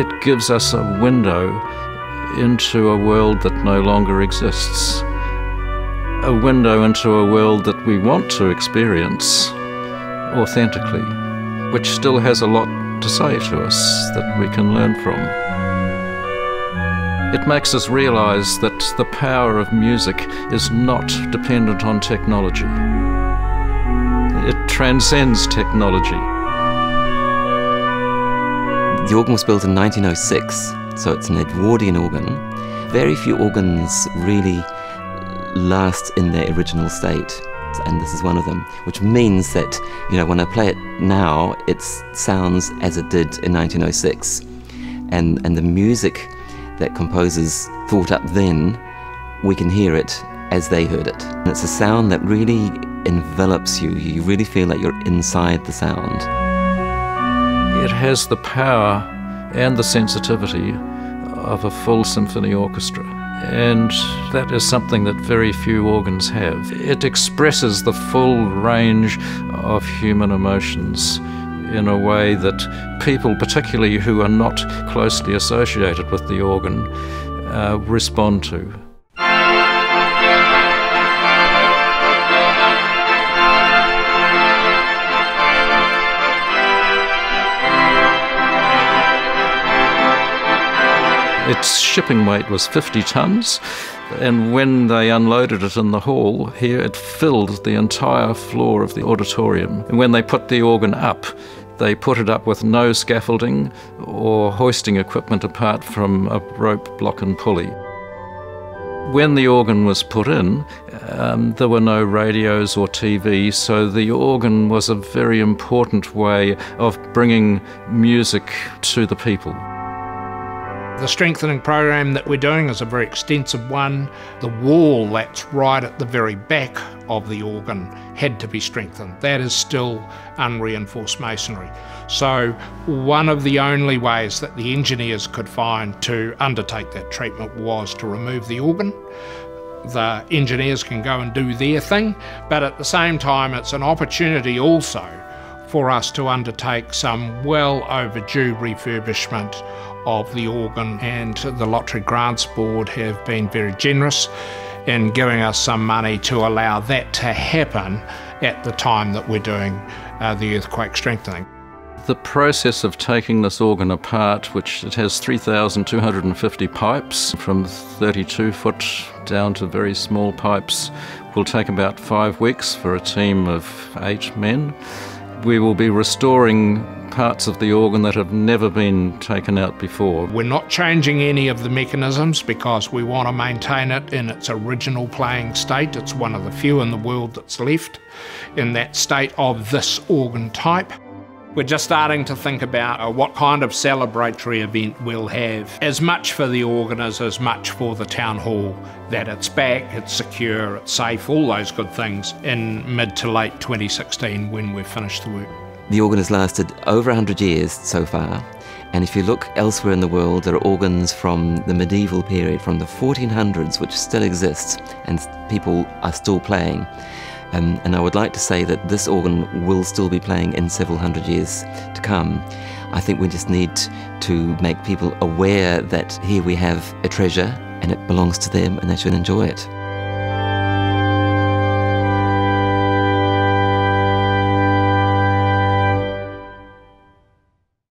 It gives us a window into a world that no longer exists, a window into a world that we want to experience authentically, which still has a lot to say to us that we can learn from. It makes us realize that the power of music is not dependent on technology. It transcends technology. The organ was built in 1906, so it's an Edwardian organ. Very few organs really last in their original state, and this is one of them, which means that, when I play it now, it sounds as it did in 1906. And the music that composers thought up then, we can hear it as they heard it. And it's a sound that really envelops you. You really feel like you're inside the sound. It has the power and the sensitivity of a full symphony orchestra, and that is something that very few organs have. It expresses the full range of human emotions in a way that people, particularly who are not closely associated with the organ, respond to. Its shipping weight was 50 tons, and when they unloaded it in the hall here, it filled the entire floor of the auditorium. And when they put the organ up, they put it up with no scaffolding or hoisting equipment apart from a rope, block and pulley. When the organ was put in, there were no radios or TV, so the organ was a very important way of bringing music to the people. The strengthening program that we're doing is a very extensive one. The wall that's right at the very back of the organ had to be strengthened. That is still unreinforced masonry. So one of the only ways that the engineers could find to undertake that treatment was to remove the organ. The engineers can go and do their thing, but at the same time it's an opportunity also for us to undertake some well overdue refurbishment of the organ, and the Lottery Grants Board have been very generous in giving us some money to allow that to happen at the time that we're doing the earthquake strengthening. The process of taking this organ apart, which it has 3,250 pipes from 32 foot down to very small pipes, will take about 5 weeks for a team of 8 men. We will be restoring parts of the organ that have never been taken out before. We're not changing any of the mechanisms because we want to maintain it in its original playing state. It's one of the few in the world that's left in that state of this organ type. We're just starting to think about what kind of celebratory event we'll have, as much for the organ as much for the town hall, that it's back, it's secure, it's safe, all those good things in mid to late 2016 when we've finished the work. The organ has lasted over 100 years so far, and if you look elsewhere in the world, there are organs from the medieval period, from the 1400s, which still exists, and people are still playing. And I would like to say that this organ will still be playing in several hundred years to come. I think we just need to make people aware that here we have a treasure and it belongs to them and they should enjoy it.